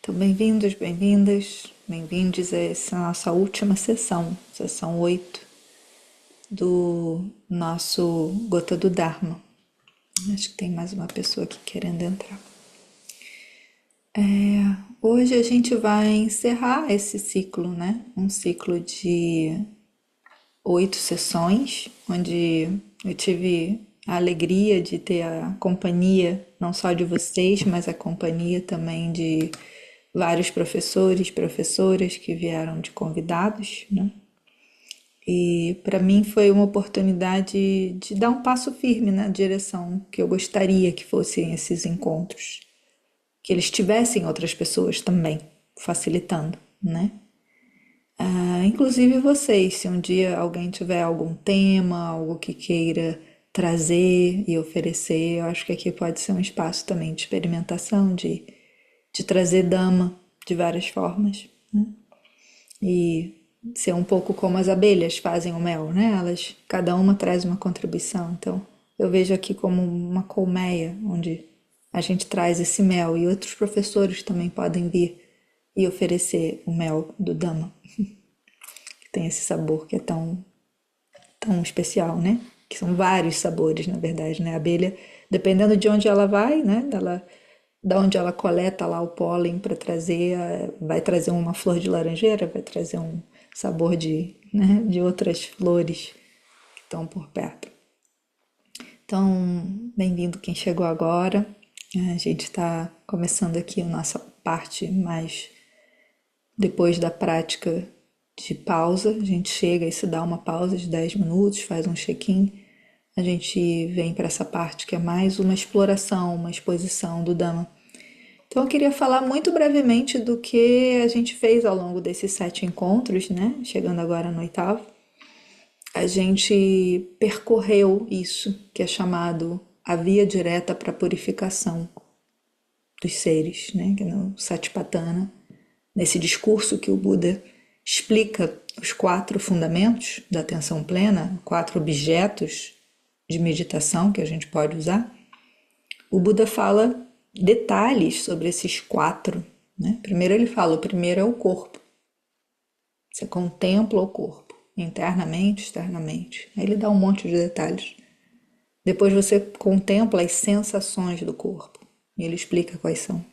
Então, bem-vindos, bem-vindas, bem-vindos a essa nossa última sessão 8 do nosso Gota do Dharma. Acho que tem mais uma pessoa aqui querendo entrar. Hoje a gente vai encerrar esse ciclo, né? Um ciclo de 8 sessões, onde eu tive a alegria de ter a companhia, não só de vocês, mas a companhia também de vários professores, professoras que vieram de convidados, né? E para mim foi uma oportunidade de dar um passo firme na direção que eu gostaria que fossem esses encontros, que eles tivessem outras pessoas também facilitando, né? Inclusive vocês, se um dia alguém tiver algum tema, algo que queira trazer e oferecer, eu acho que aqui pode ser um espaço também de experimentação, de trazer Dhamma de várias formas, né? E ser um pouco como as abelhas fazem o mel, né? Elas, cada uma traz uma contribuição. Então, eu vejo aqui como uma colmeia, onde a gente traz esse mel e outros professores também podem vir e oferecer o mel do Dhamma, que tem esse sabor que é tão especial, né? Que são vários sabores, na verdade, né? A abelha, dependendo de onde ela vai, né? Da onde ela coleta lá o pólen para trazer, vai trazer uma flor de laranjeira, vai trazer um sabor de outras flores que estão por perto. Então, bem-vindo quem chegou agora. A gente está começando aqui a nossa parte mais depois da prática de pausa. A gente chega e se dá uma pausa de 10 minutos, faz um check-in. A gente vem para essa parte que é mais uma exploração, uma exposição do Dhamma. Então eu queria falar muito brevemente do que a gente fez ao longo desses 7 encontros, né? Chegando agora no 8º. A gente percorreu isso que é chamado a via direta para a purificação dos seres, né? Que é no Satipatthana, nesse discurso que o Buda explica os 4 fundamentos da atenção plena, 4 objetos de meditação que a gente pode usar. O Buda fala detalhes sobre esses 4, né? Primeiro ele fala, o primeiro é o corpo. Você contempla o corpo, internamente, externamente. Aí ele dá um monte de detalhes. Depois você contempla as sensações do corpo. E ele explica quais são.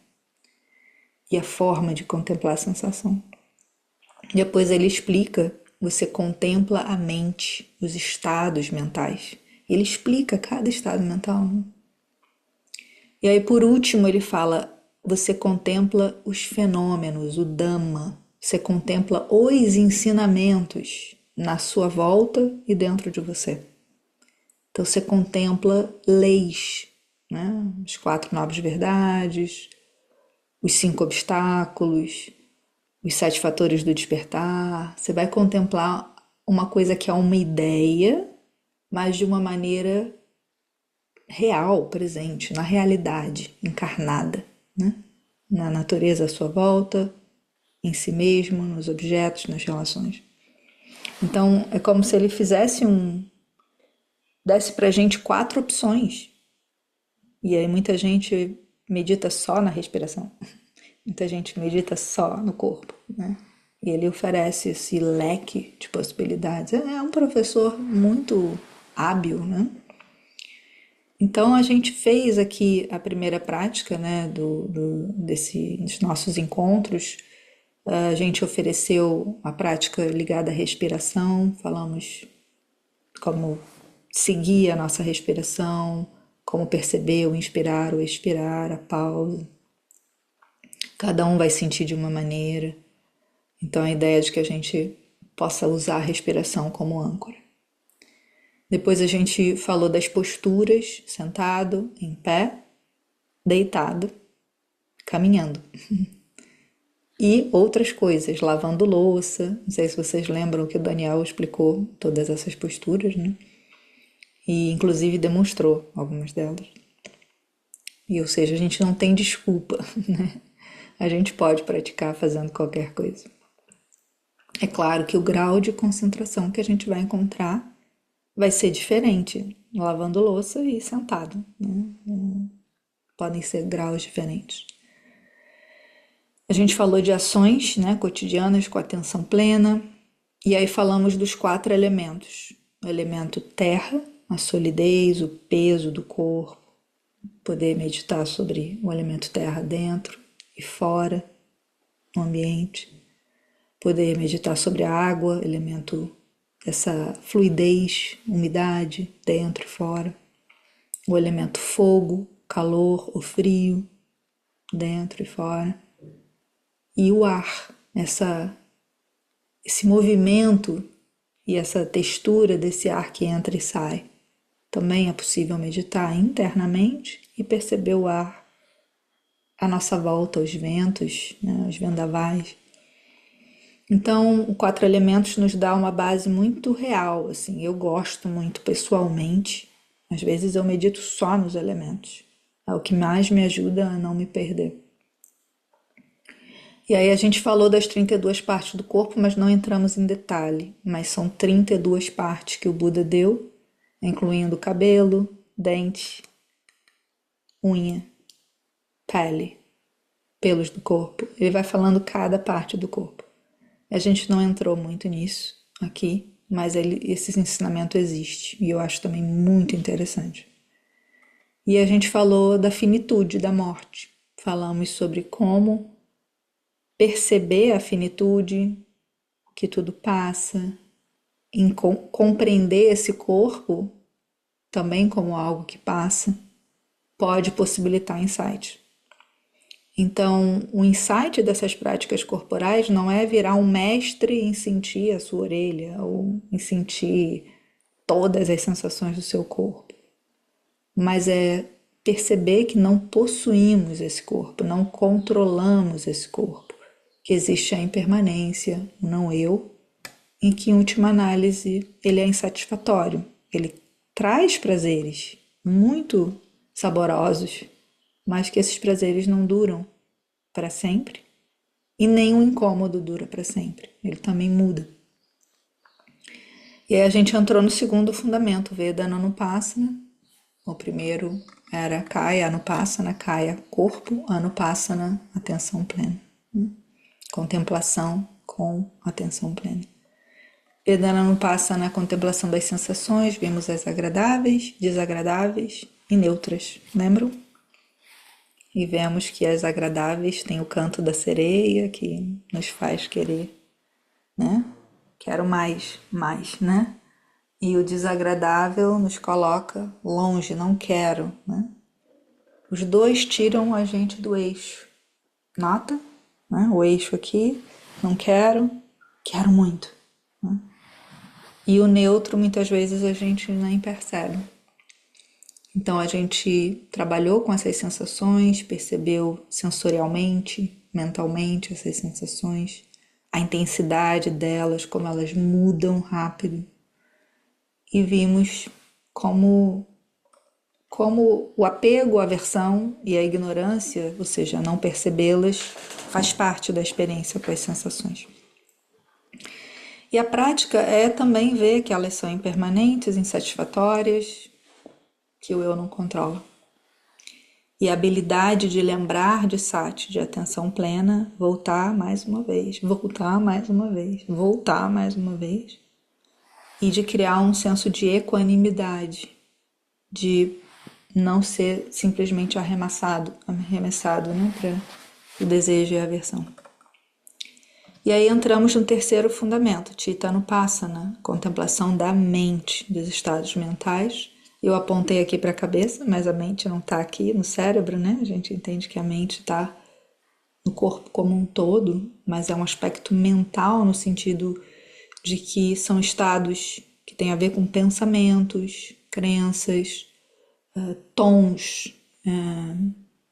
E a forma de contemplar a sensação. Depois ele explica, você contempla a mente, os estados mentais. Ele explica cada estado mental, né? E aí, por último, ele fala, você contempla os fenômenos, o Dhamma, você contempla os ensinamentos na sua volta e dentro de você. Então, você contempla leis, né? As 4 nobres verdades, os 5 obstáculos, os 7 fatores do despertar. Você vai contemplar uma coisa que é uma ideia, mas de uma maneira real, presente, na realidade, encarnada, né? Na natureza à sua volta, em si mesmo, nos objetos, nas relações. Então, é como se ele desse pra gente 4 opções. E aí muita gente medita só na respiração. Muita gente medita só no corpo, né? E ele oferece esse leque de possibilidades. É um professor muito hábil, né? Então a gente fez aqui a primeira prática, né, desses nossos encontros. A gente ofereceu a prática ligada à respiração, falamos como seguir a nossa respiração, como perceber o inspirar, o expirar, a pausa. Cada um vai sentir de uma maneira. Então a ideia é de que a gente possa usar a respiração como âncora. Depois a gente falou das posturas, sentado, em pé, deitado, caminhando. E outras coisas, lavando louça. Não sei se vocês lembram que o Daniel explicou todas essas posturas, né? E inclusive demonstrou algumas delas. E ou seja, a gente não tem desculpa, né? A gente pode praticar fazendo qualquer coisa. É claro que o grau de concentração que a gente vai encontrar vai ser diferente lavando louça e sentado, né? Podem ser graus diferentes. A gente falou de ações, né, cotidianas com atenção plena, e aí falamos dos 4 elementos. O elemento terra, a solidez, o peso do corpo, poder meditar sobre o elemento terra dentro e fora, no ambiente. Poder meditar sobre a água, elemento dessa fluidez, umidade, dentro e fora. O elemento fogo, calor, o frio, dentro e fora. E o ar, esse movimento e essa textura desse ar que entra e sai. Também é possível meditar internamente e perceber o ar à nossa volta, os ventos, né, os vendavais. Então, o 4 elementos nos dá uma base muito real, assim, eu gosto muito pessoalmente. Às vezes eu medito só nos elementos. É o que mais me ajuda a não me perder. E aí a gente falou das 32 partes do corpo, mas não entramos em detalhe. Mas são 32 partes que o Buda deu, incluindo cabelo, dente, unha, pele, pelos do corpo. Ele vai falando cada parte do corpo. A gente não entrou muito nisso aqui, mas esse ensinamento existe e eu acho também muito interessante. E a gente falou da finitude da morte. Falamos sobre como perceber a finitude, que tudo passa, em compreender esse corpo também como algo que passa, pode possibilitar insight. Então, o insight dessas práticas corporais não é virar um mestre em sentir a sua orelha ou em sentir todas as sensações do seu corpo, mas é perceber que não possuímos esse corpo, não controlamos esse corpo, que existe a impermanência, o não eu, em que, em última análise, ele é insatisfatório. Ele traz prazeres muito saborosos, mas que esses prazeres não duram para sempre e nem o incômodo dura para sempre. Ele também muda. E aí a gente entrou no segundo fundamento, Veda Anupassana. O primeiro era Kaya Anupassana, Kaya, corpo, Anupassana, atenção plena. Contemplação com atenção plena. Vedana Anupassana, contemplação das sensações, vimos as agradáveis, desagradáveis e neutras, lembram? E vemos que as agradáveis têm o canto da sereia, que nos faz querer, né? Quero mais, né? E o desagradável nos coloca longe, não quero, né? Os dois tiram a gente do eixo. Nota, né? O eixo aqui, não quero, quero muito, né? E o neutro, muitas vezes, a gente nem percebe. Então, a gente trabalhou com essas sensações, percebeu sensorialmente, mentalmente essas sensações, a intensidade delas, como elas mudam rápido. E vimos como o apego, a aversão e a ignorância, ou seja, não percebê-las, faz parte da experiência com as sensações. E a prática é também ver que elas são impermanentes, insatisfatórias, que o eu não controla. E a habilidade de lembrar de sati, de atenção plena, voltar mais uma vez, voltar mais uma vez, voltar mais uma vez, e de criar um senso de equanimidade, de não ser simplesmente arremessado, né, para o desejo e a aversão. E aí entramos no terceiro fundamento, Citta Anupassana, contemplação da mente, dos estados mentais. Eu apontei aqui para a cabeça, mas a mente não está aqui no cérebro, né? A gente entende que a mente está no corpo como um todo, mas é um aspecto mental no sentido de que são estados que têm a ver com pensamentos, crenças, tons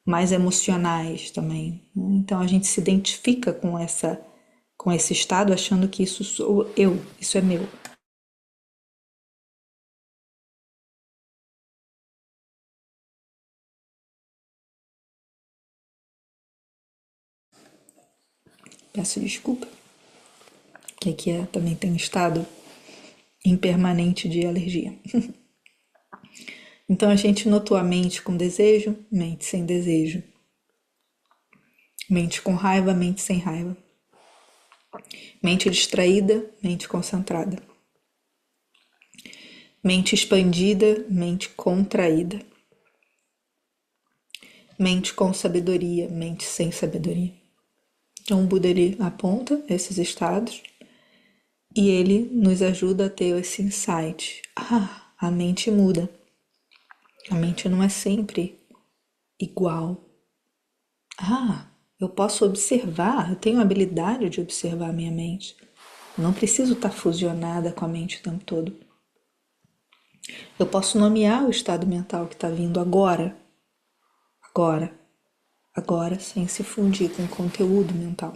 mais emocionais também. Né? Então a gente se identifica com esse estado achando que isso sou eu, isso é meu. Peço desculpa, que aqui também tem um estado impermanente de alergia. Então a gente notou a mente com desejo, mente sem desejo. mente com raiva, mente sem raiva. Mente distraída, mente concentrada. Mente expandida, mente contraída. Mente com sabedoria, mente sem sabedoria. Então o Buda ele aponta esses estados e ele nos ajuda a ter esse insight. A mente muda. A mente não é sempre igual. Eu posso observar, eu tenho a habilidade de observar a minha mente. Não preciso estar fusionada com a mente o tempo todo. Eu posso nomear o estado mental que está vindo agora, sem se fundir com o conteúdo mental.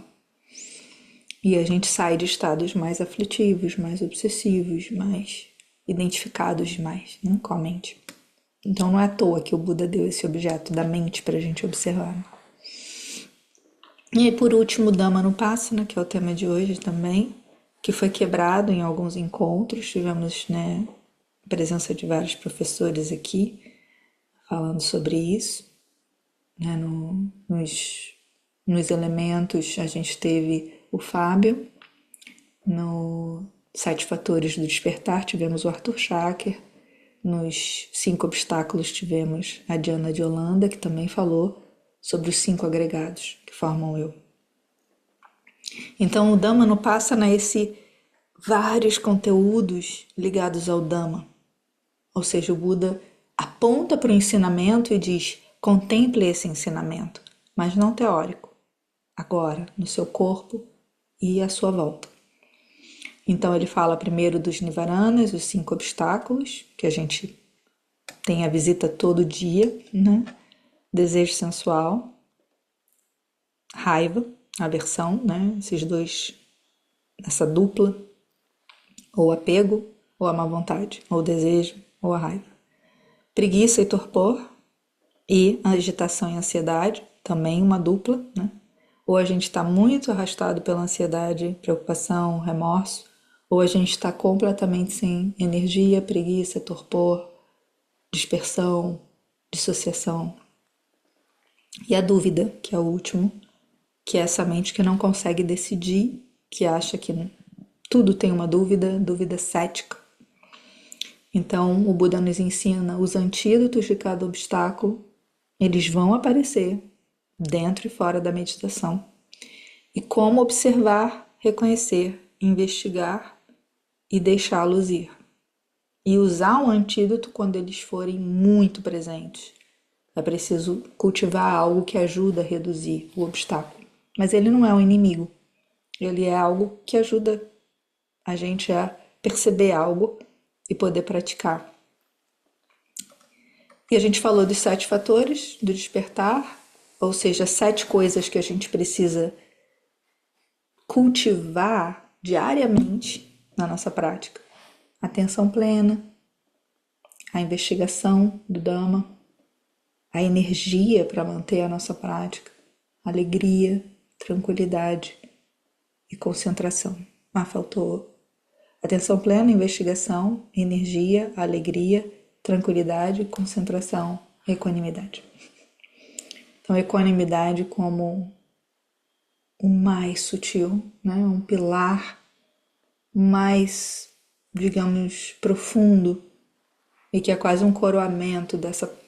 E a gente sai de estados mais aflitivos, mais obsessivos, mais identificados demais, né, com a mente. Então não é à toa que o Buda deu esse objeto da mente para a gente observar. E aí, por último, o Dhammanupassana, que é o tema de hoje também, que foi quebrado em alguns encontros. Tivemos, a presença de vários professores aqui falando sobre isso. Nos elementos, a gente teve o Fábio. No 7 Fatores do Despertar, tivemos o Arthur Schacker. Nos 5 Obstáculos, tivemos a Diana de Holanda, que também falou sobre os 5 agregados que formam eu. Então o Dhamma não passa vários conteúdos ligados ao Dhamma. Ou seja, o Buda aponta para o ensinamento e diz: contemple esse ensinamento, mas não teórico, agora, no seu corpo e à sua volta. Então ele fala primeiro dos Nivaranas, os 5 obstáculos, que a gente tem a visita todo dia, né? Desejo sensual, raiva, aversão, né? Esses dois, essa dupla, ou apego, ou a má vontade, ou o desejo, ou a raiva. Preguiça e torpor, e agitação e ansiedade, também uma dupla, né? Ou a gente está muito arrastado pela ansiedade, preocupação, remorso, ou a gente está completamente sem energia, preguiça, torpor, dispersão, dissociação. E a dúvida, que é o último, que é essa mente que não consegue decidir, que acha que tudo tem uma dúvida cética. Então, o Buda nos ensina os antídotos de cada obstáculo, eles vão aparecer dentro e fora da meditação. E como observar, reconhecer, investigar e deixá-los ir. E usar o antídoto quando eles forem muito presentes. É preciso cultivar algo que ajuda a reduzir o obstáculo. Mas ele não é um inimigo. Ele é algo que ajuda a gente a perceber algo e poder praticar. E a gente falou dos 7 fatores do despertar, ou seja, 7 coisas que a gente precisa cultivar diariamente na nossa prática. Atenção plena, a investigação do Dhamma, a energia para manter a nossa prática, alegria, tranquilidade e concentração. Faltou atenção plena, investigação, energia, alegria, tranquilidade, concentração, equanimidade. Então, equanimidade como o mais sutil, né? Um pilar mais, digamos, profundo e que é quase um coroamento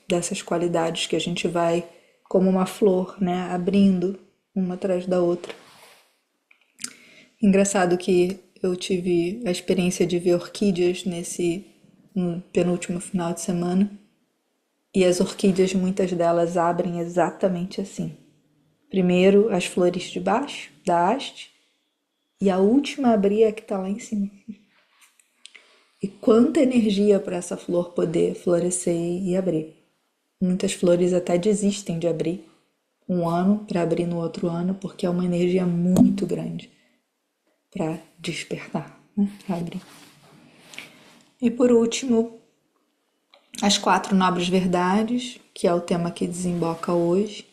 dessas qualidades que a gente vai, como uma flor, né? Abrindo uma atrás da outra. Engraçado que eu tive a experiência de ver orquídeas no penúltimo final de semana. E as orquídeas, muitas delas abrem exatamente assim. Primeiro as flores de baixo, da haste, e a última a abrir é a que está lá em cima. E quanta energia para essa flor poder florescer e abrir. Muitas flores até desistem de abrir um ano para abrir no outro ano, porque é uma energia muito grande para despertar, né? Para abrir. E por último, as 4 nobres verdades, que é o tema que desemboca hoje,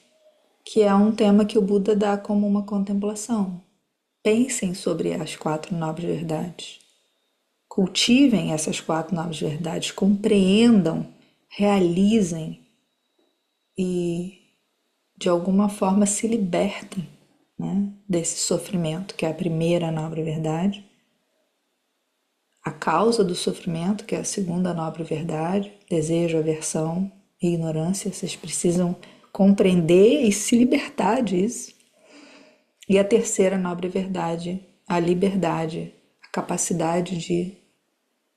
que é um tema que o Buda dá como uma contemplação. Pensem sobre as 4 nobres verdades. Cultivem essas 4 nobres verdades, compreendam, realizem e de alguma forma se libertem, né, desse sofrimento, que é a primeira nobre verdade, a causa do sofrimento, que é a segunda nobre verdade, desejo, aversão e ignorância. Vocês precisam compreender e se libertar disso. E a terceira nobre verdade, a liberdade, a capacidade de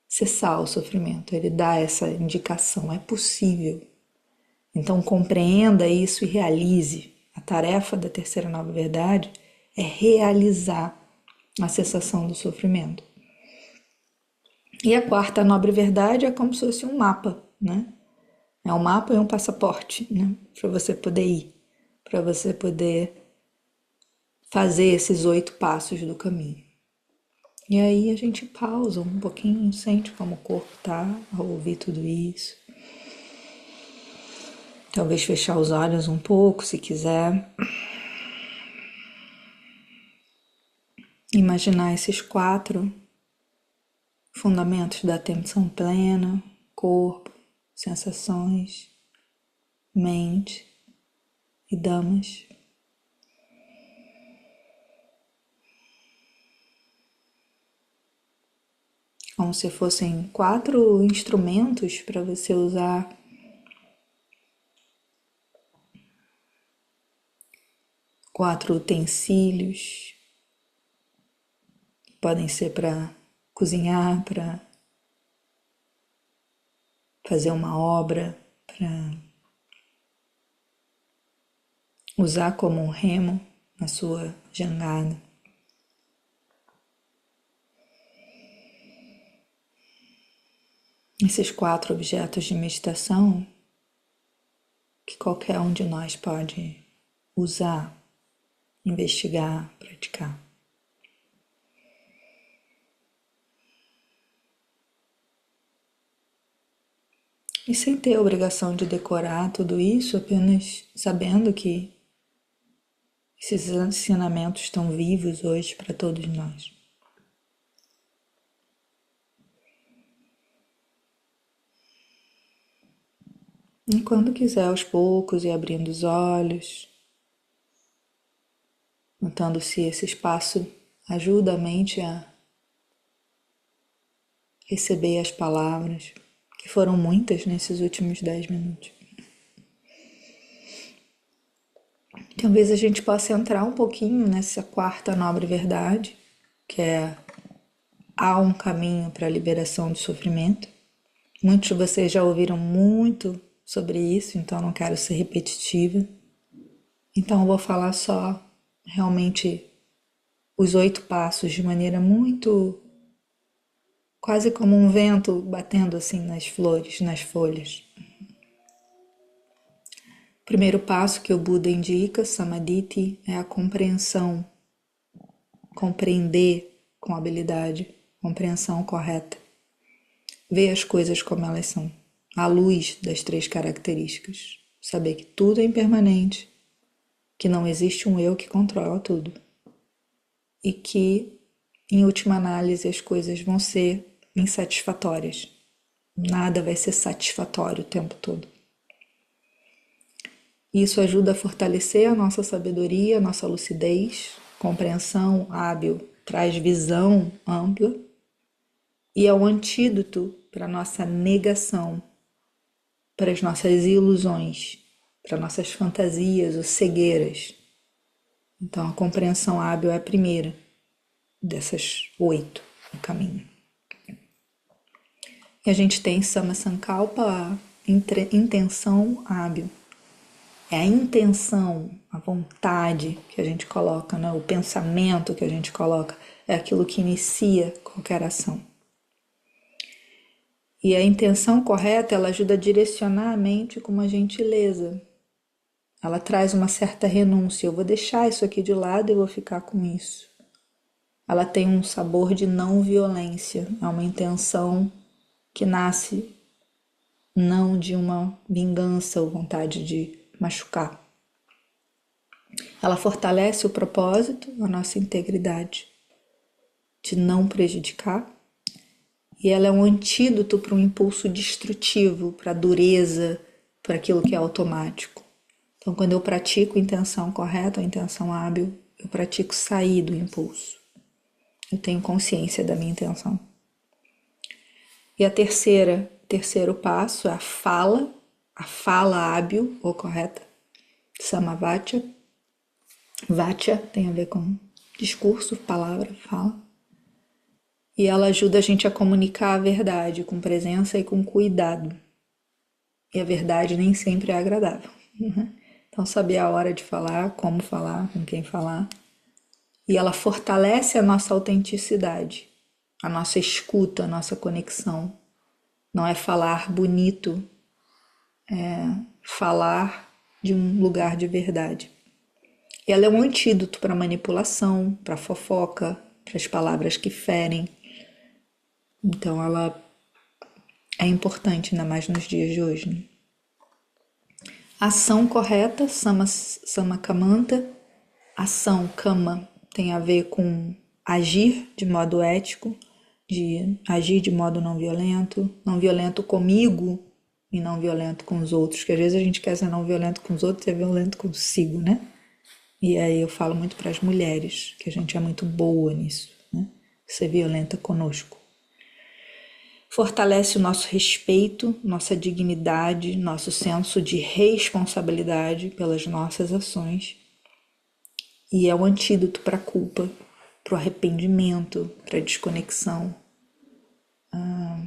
cessar o sofrimento. Ele dá essa indicação, é possível. Então compreenda isso e realize. A tarefa da terceira nobre verdade é realizar a cessação do sofrimento. E a quarta nobre verdade é como se fosse um mapa, né? É um mapa e um passaporte, né? Para você poder ir, para você poder fazer esses 8 passos do caminho. E aí a gente pausa um pouquinho, sente como o corpo tá ao ouvir tudo isso. Talvez fechar os olhos um pouco, se quiser. Imaginar esses 4 fundamentos da atenção plena: corpo, sensações, mente e damas. Como se fossem 4 instrumentos para você usar. 4 utensílios. Podem ser para cozinhar, para fazer uma obra, para usar como um remo na sua jangada. Esses 4 objetos de meditação que qualquer um de nós pode usar, investigar, praticar. E sem ter a obrigação de decorar tudo isso, apenas sabendo que esses ensinamentos estão vivos hoje para todos nós. E quando quiser, aos poucos, e abrindo os olhos, notando se esse espaço ajuda a mente a receber as palavras, que foram muitas nesses últimos 10 minutos. Talvez a gente possa entrar um pouquinho nessa quarta nobre verdade, que é: há um caminho para a liberação do sofrimento. Muitos de vocês já ouviram muito sobre isso, então não quero ser repetitiva. Então eu vou falar só realmente os 8 passos de maneira muito, quase como um vento batendo assim nas flores, nas folhas. O primeiro passo que o Buda indica, Samadhi, é a compreensão. Compreender com habilidade, compreensão correta. Ver as coisas como elas são, à luz das 3 características. Saber que tudo é impermanente, que não existe um eu que controla tudo. E que, em última análise, as coisas vão ser insatisfatórias. Nada vai ser satisfatório o tempo todo. Isso ajuda a fortalecer a nossa sabedoria, a nossa lucidez, compreensão hábil, traz visão ampla e é o antídoto para a nossa negação, para as nossas ilusões, para nossas fantasias ou cegueiras. Então a compreensão hábil é a primeira dessas 8 no caminho. E a gente tem Samma Sankalpa, a intenção hábil. É a intenção, a vontade que a gente coloca, né? O pensamento que a gente coloca, é aquilo que inicia qualquer ação. E a intenção correta, ela ajuda a direcionar a mente com uma gentileza. Ela traz uma certa renúncia. Eu vou deixar isso aqui de lado e vou ficar com isso. Ela tem um sabor de não violência. É uma intenção que nasce não de uma vingança ou vontade de machucar. Ela fortalece o propósito, a nossa integridade, de não prejudicar. E ela é um antídoto para um impulso destrutivo, para a dureza, para aquilo que é automático. Então, quando eu pratico intenção correta, a intenção hábil, eu pratico sair do impulso. Eu tenho consciência da minha intenção. E terceiro passo é a fala hábil ou correta, Samavacya. Vacya tem a ver com discurso, palavra, fala. E ela ajuda a gente a comunicar a verdade com presença e com cuidado. E a verdade nem sempre é agradável. Então, saber a hora de falar, como falar, com quem falar. E ela fortalece a nossa autenticidade, a nossa escuta, a nossa conexão. Não é falar bonito, é falar de um lugar de verdade. E ela é um antídoto para manipulação, para fofoca, para as palavras que ferem. Então ela é importante, ainda mais nos dias de hoje. Né? Ação correta, Samakamanta. Ação, kama, tem a ver com agir de modo ético, de agir de modo não violento comigo e não violento com os outros, que às vezes a gente quer ser não violento com os outros e é violento consigo, né? E aí eu falo muito para as mulheres, que a gente é muito boa nisso, né? Ser violenta conosco. Fortalece o nosso respeito, nossa dignidade, nosso senso de responsabilidade pelas nossas ações. E é o antídoto para a culpa, para o arrependimento, para a desconexão.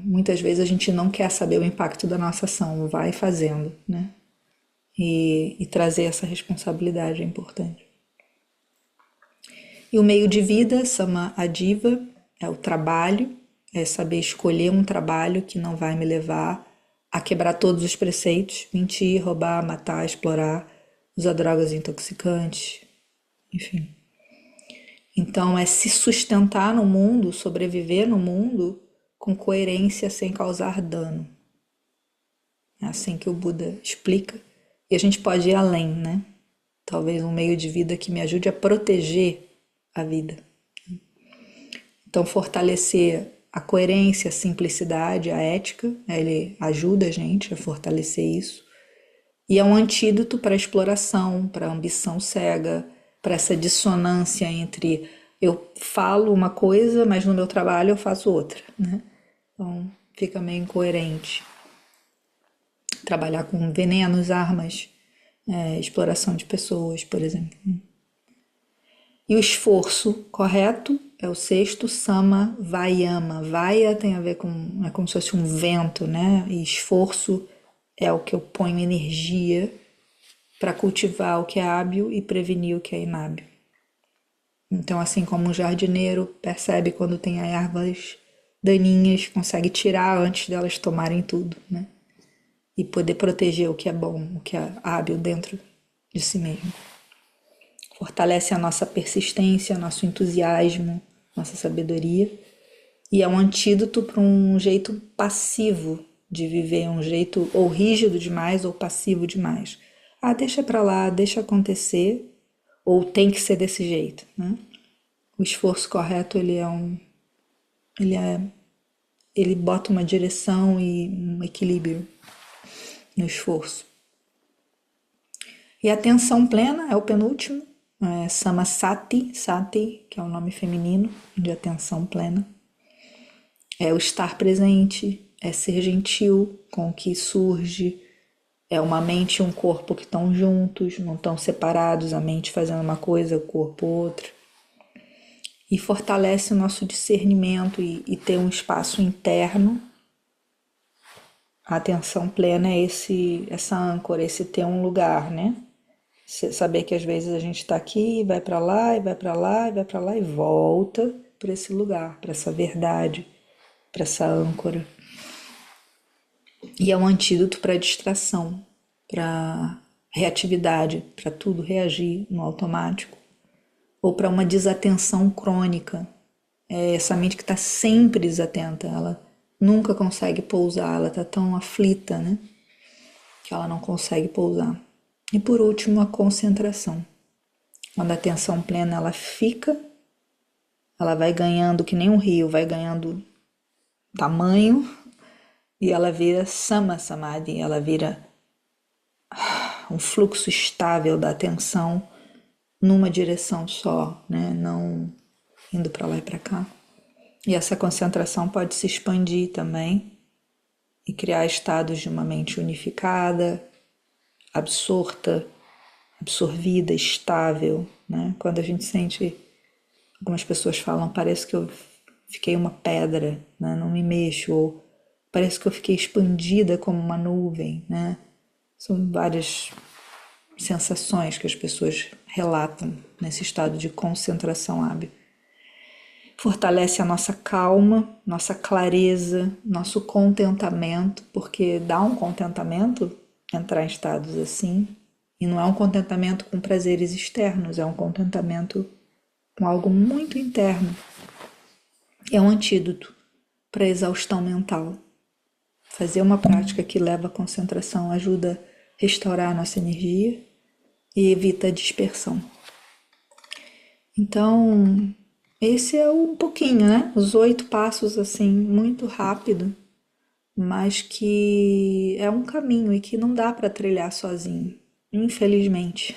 Muitas vezes a gente não quer saber o impacto da nossa ação, vai fazendo, né? E trazer essa responsabilidade é importante. E o meio de vida, Sama Adiva, é o trabalho, é saber escolher um trabalho que não vai me levar a quebrar todos os preceitos, mentir, roubar, matar, explorar, usar drogas intoxicantes, enfim. Então é se sustentar no mundo, sobreviver no mundo com coerência sem causar dano. É assim que o Buda explica. E a gente pode ir além, né? Talvez um meio de vida que me ajude a proteger a vida. Então fortalecer a coerência, a simplicidade, a ética, ele ajuda a gente a fortalecer isso. E é um antídoto para a exploração, para a ambição cega, para essa dissonância entre eu falo uma coisa, mas no meu trabalho eu faço outra, né? Então fica meio incoerente. Trabalhar com venenos, armas, exploração de pessoas, por exemplo. E o esforço correto é o sexto, Sama Vayama. Vaya tem a ver com, é como se fosse um vento, né? E esforço é o que eu ponho energia para cultivar o que é hábil e prevenir o que é inábil. Então, assim como um jardineiro percebe quando tem ervas daninhas, consegue tirar antes delas tomarem tudo, né? E poder proteger o que é bom, o que é hábil dentro de si mesmo. Fortalece a nossa persistência, nosso entusiasmo, nossa sabedoria. E é um antídoto para um jeito passivo de viver, um jeito ou rígido demais ou passivo demais. Ah, deixa pra lá, deixa acontecer, ou tem que ser desse jeito, né? O esforço correto, ele bota uma direção e um equilíbrio no esforço. E a atenção plena é o penúltimo, Samasati, Sati, que é o nome feminino de atenção plena. É o estar presente, é ser gentil com o que surge, é uma mente e um corpo que estão juntos, não estão separados, a mente fazendo uma coisa, o corpo outra. E fortalece o nosso discernimento e ter um espaço interno. A atenção plena é essa âncora, esse ter um lugar, né? Saber que às vezes a gente está aqui, vai para lá, e vai para lá, e vai para lá, e volta para esse lugar, para essa verdade, para essa âncora. E é um antídoto para a distração, para reatividade, para tudo reagir no automático, ou para uma desatenção crônica. É essa mente que está sempre desatenta, ela nunca consegue pousar, ela está tão aflita, né? Que ela não consegue pousar. E por último, a concentração. Quando a atenção plena ela fica, ela vai ganhando, que nem um rio, vai ganhando tamanho e ela vira Sama Samadhi, ela vira um fluxo estável da atenção numa direção só, né? Não indo para lá e para cá. E essa concentração pode se expandir também e criar estados de uma mente unificada, absorta, absorvida, estável, né? Quando a gente sente, algumas pessoas falam, parece que eu fiquei uma pedra, né? Não me mexo, ou parece que eu fiquei expandida como uma nuvem, né? São várias sensações que as pessoas relatam nesse estado de concentração hábil. Fortalece a nossa calma, nossa clareza, nosso contentamento, porque dá um contentamento entrar em estados assim, e não é um contentamento com prazeres externos, é um contentamento com algo muito interno. É um antídoto para a exaustão mental. Fazer uma prática que leva à concentração ajuda a restaurar a nossa energia e evita a dispersão. Então, esse é um pouquinho, né? Os 8 passos, assim, muito rápido, mas que é um caminho e que não dá para trilhar sozinho, infelizmente.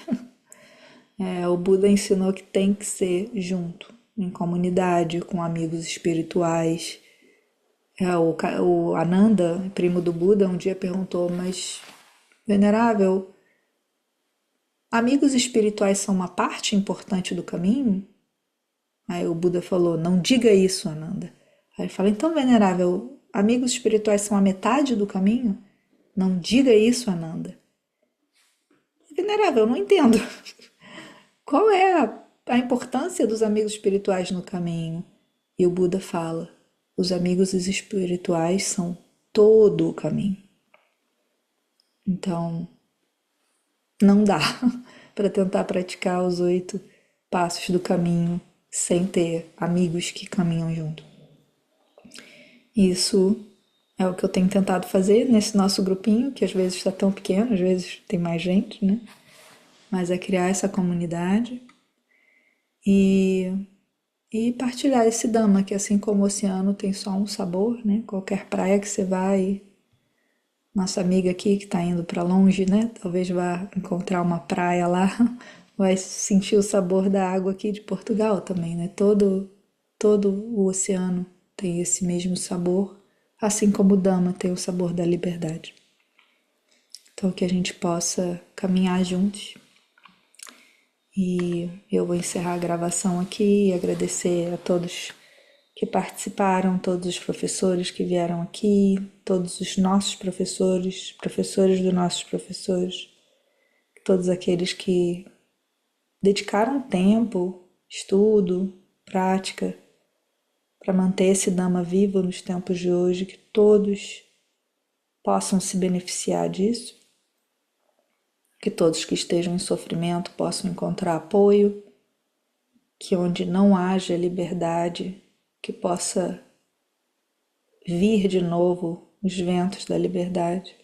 O Buda ensinou que tem que ser junto, em comunidade, com amigos espirituais. O Ananda, primo do Buda, um dia perguntou, mas, venerável, amigos espirituais são uma parte importante do caminho? Aí o Buda falou, não diga isso, Ananda. Aí ele fala, então, venerável, amigos espirituais são a metade do caminho? Não diga isso, Ananda. Venerável, eu não entendo. Qual é a importância dos amigos espirituais no caminho? E o Buda fala, os amigos espirituais são todo o caminho. Então, não dá para tentar praticar os 8 passos do caminho sem ter amigos que caminham junto. Isso é o que eu tenho tentado fazer nesse nosso grupinho, que às vezes está tão pequeno, às vezes tem mais gente, né? Mas é criar essa comunidade e partilhar esse Dhamma, que assim como o oceano tem só um sabor, né? Qualquer praia que você vai, nossa amiga aqui que está indo para longe, né? Talvez vá encontrar uma praia lá, vai sentir o sabor da água aqui de Portugal também, né? Todo o oceano tem esse mesmo sabor, assim como o Dhamma tem o sabor da liberdade. Então que a gente possa caminhar juntos. E eu vou encerrar a gravação aqui e agradecer a todos que participaram, todos os professores que vieram aqui, todos os nossos professores, professores dos nossos professores, todos aqueles que dedicaram tempo, estudo, prática, para manter esse Dhamma vivo nos tempos de hoje, que todos possam se beneficiar disso, que todos que estejam em sofrimento possam encontrar apoio, que onde não haja liberdade, que possa vir de novo os ventos da liberdade,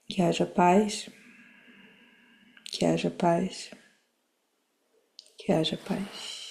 que haja paz, que haja paz, que haja paz.